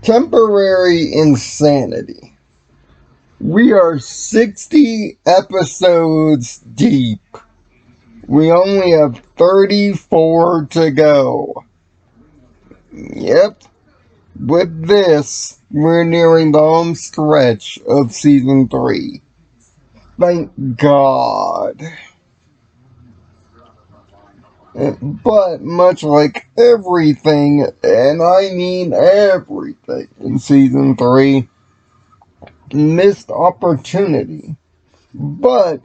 Temporary insanity. We are 60 episodes deep. We only have 34 to go. Yep. With this, we're nearing the home stretch of season 3. Thank God. But much like everything, and I mean everything in season 3, missed opportunity. But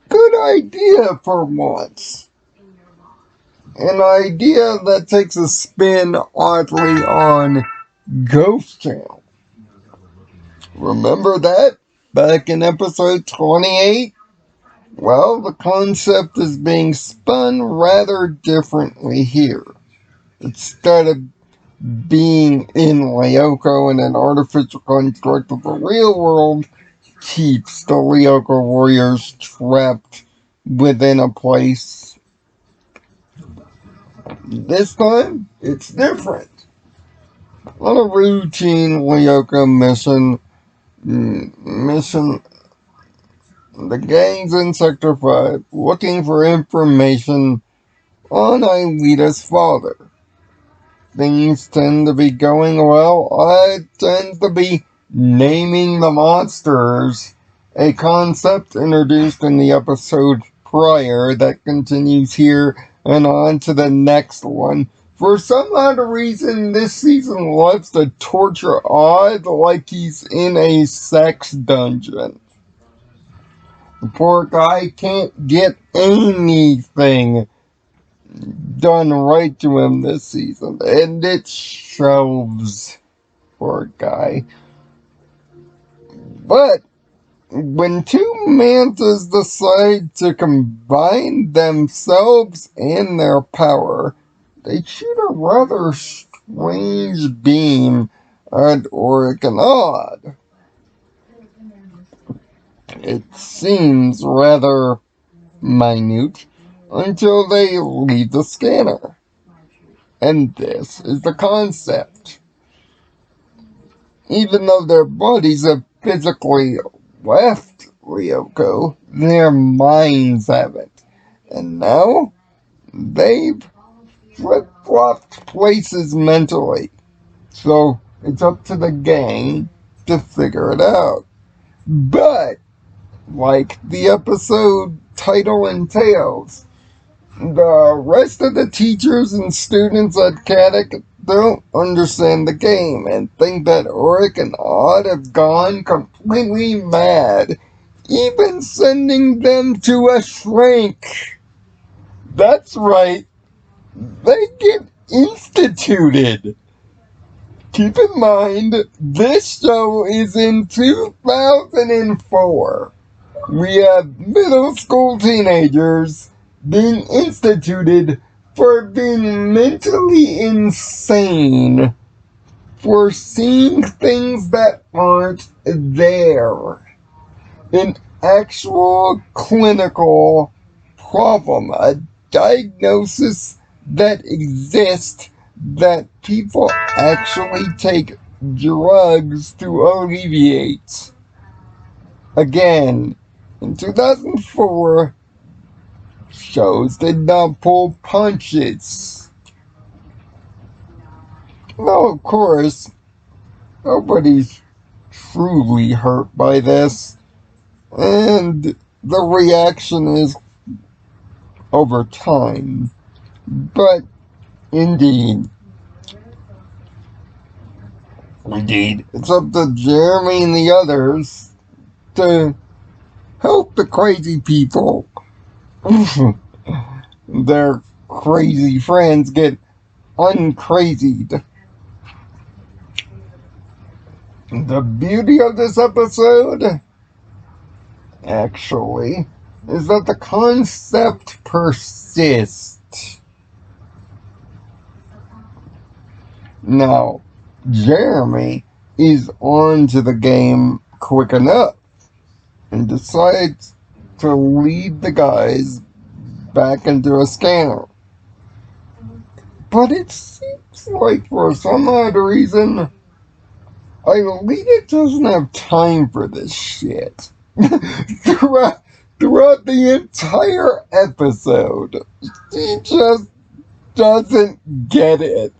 good idea for once. An idea that takes a spin oddly on Ghost Town. Remember that? Back in episode 28? Well, the concept is being spun rather differently here. Instead of being in Lyoko in an artificial construct of the real world, keeps the Lyoko warriors trapped within a place. This time, it's different. On a routine Lyoko mission, the gang's in Sector 5 looking for information on Aelita's father. Things tend to be going well. I tend to be naming the monsters, a concept introduced in the episode prior that continues here and on to the next one. For some odd reason, this season loves to torture Odd like he's in a sex dungeon. The poor guy can't get anything done right to him this season, and it shows. Poor guy. But when two mantas decide to combine themselves and their power, they shoot a rather strange beam at Oregon Odd. It seems rather minute until they leave the scanner. And this is the concept. Even though their bodies have physically left Ryoko, their minds haven't. And now, they've flip-flopped places mentally. So, it's up to the gang to figure it out. But, like the episode title entails, the rest of the teachers and students at Caddick don't understand the game and think that Oric and Odd have gone completely mad, even sending them to a shrink. That's right, they get instituted. Keep in mind, this show is in 2004. We have middle school teenagers being instituted for being mentally insane, for seeing things that aren't there. An actual clinical problem, a diagnosis that exists that people actually take drugs to alleviate. Again, in 2004, shows did not pull punches. Now, of course, nobody's truly hurt by this, and the reaction is over time. But, indeed, it's up to Jeremy and the others to help the crazy people, their crazy friends, get uncrazied. The beauty of this episode, actually, is that the concept persists. Now, Jeremy is on to the game quick enough and decides to lead the guys back into a scanner. But it seems like for some odd reason, Aelita doesn't have time for this shit. throughout, throughout the entire episode, she just doesn't get it.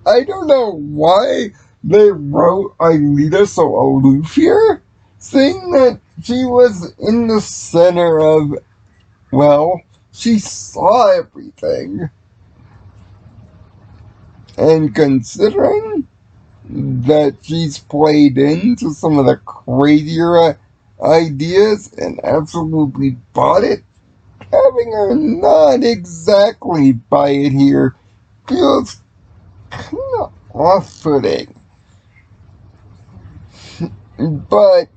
I don't know why they wrote Aelita so aloof here, saying that she was in the center of, well, she saw everything. And considering that she's played into some of the crazier ideas and absolutely bought it, having her not exactly buy it here feels kind of off-putting. But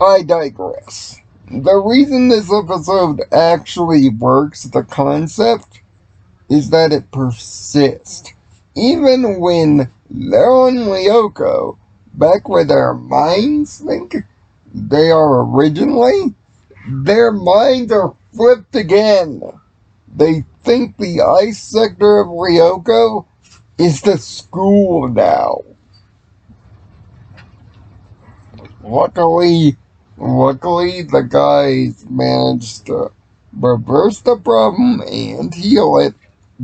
I digress. The reason this episode actually works, the concept, is that it persists. Even when they're on Ryoko, back where their minds think they are originally, their minds are flipped again. They think the ice sector of Ryoko is the school now. Luckily, luckily the guys managed to reverse the problem and heal it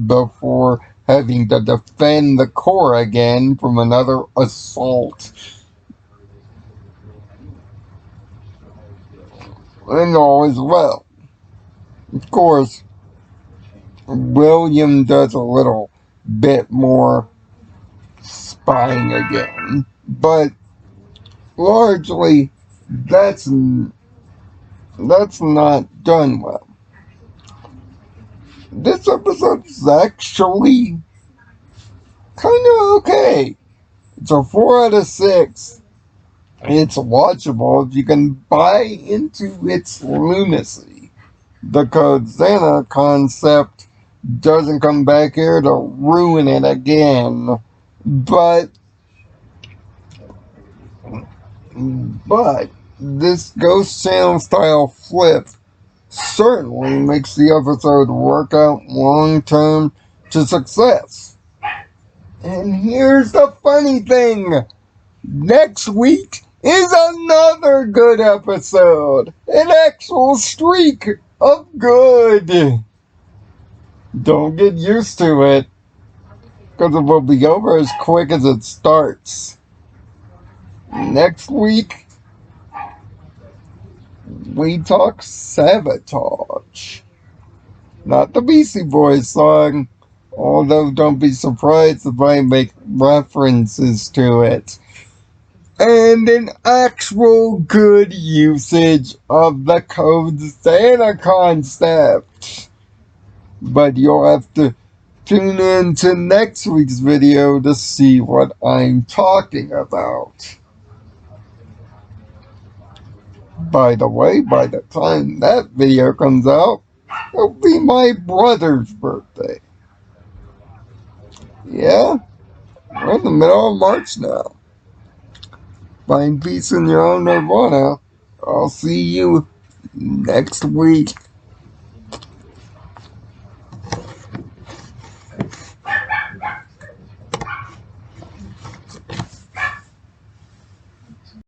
before having to defend the core again from another assault. And all is well. Of course, William does a little bit more spying again, but largely that's not done well. This episode is actually kind of okay. It's a 4 out of 6. It's watchable if you can buy into its lunacy. The Code Santa concept doesn't come back here to ruin it again. But this Ghost Channel style flip certainly makes the episode work out long term to success. And here's the funny thing. Next week is another good episode. An actual streak of good. Don't get used to it, because it will be over as quick as it starts. Next week, we talk Sabotage. Not the Beastie Boys song, although don't be surprised if I make references to it. And an actual good usage of the Code Santa concept. But you'll have to tune in to next week's video to see what I'm talking about. By the way, by the time that video comes out, it'll be my brother's birthday. Yeah, we're in the middle of March now. Find peace in your own nirvana. I'll see you next week.